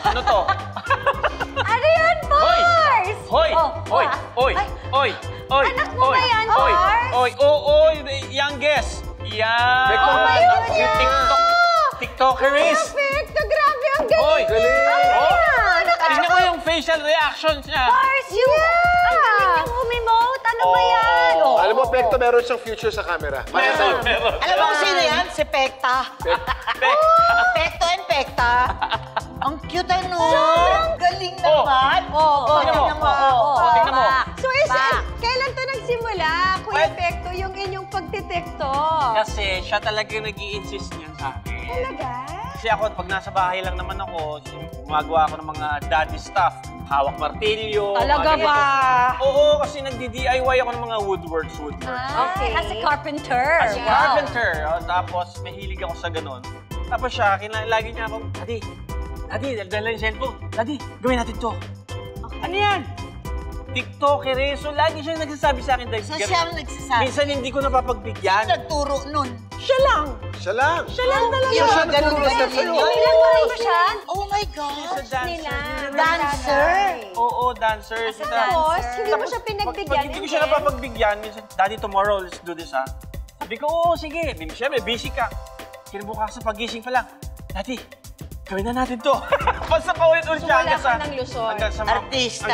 Ano to? Ano yun, Bars? Hoy! Hoy! Hoy! Hoy! Hoy! Anak mo ba yan, Hoy! Bars? Hoy! Oo! Youngest! Yan! Oh my God! Yung TikTokeris! Perfecto! Grabe, ang galing! Hoy! Oh! Tingnan mo yung facial reactions niya. Bars, yung... Ang galing niyang umimote. Ano ba yan? Alam mo, Pekto, meron siyang future sa camera. Maya sa'yo. Alam mo kung sino yan? Si Pekta. Pekto and Pekta. Ang cute ano. Galing naman. Tingnan mo. Tingnan mo. So, kailan to nagsimula, Kuya Pekto, yung inyong pagtitiktok? Kasi siya talaga nag-i-insist niyan sa akin. Talaga? Kasi ako, pag nasa bahay lang naman ako, gumagawa ako ng mga daddy stuff. Hawak martilyo. Talaga ba? Oo, kasi nagdi-DIY ako ng mga woodworks. Okay. As a carpenter. As a carpenter. Tapos, mahilig ako sa ganun. Tapos siya, lagi niya akong, Daddy, dala yung cellphone. Daddy, gawin natin to. Ano yan? TikToker eh. So, lagi siyang nagsasabi sa akin. So, siya ang nagsasabi. Minsan hindi ko napapagbigyan. Nagturo nun. Siya lang. Siya lang. Siya lang talaga. Yung siya ganun nagturo ba sa yun? sa'yo? Ilan pa rin ba siya? Oh my God. She's a dancer. Dancer. Oo, dancer. Tapos, hindi mo siya pinagbigyan. Pag hindi ko siya napapagbigyan, minsan, Daddy, tomorrow, let's do this, ha? Sabi ko, oo, sige. Siyempre, busy ka. Kinabukasan pagising pa lang. Daddy, gawin na natin to. Basta paulit-ulit siya hanggang sa... Wala ka ng Luzon. Artista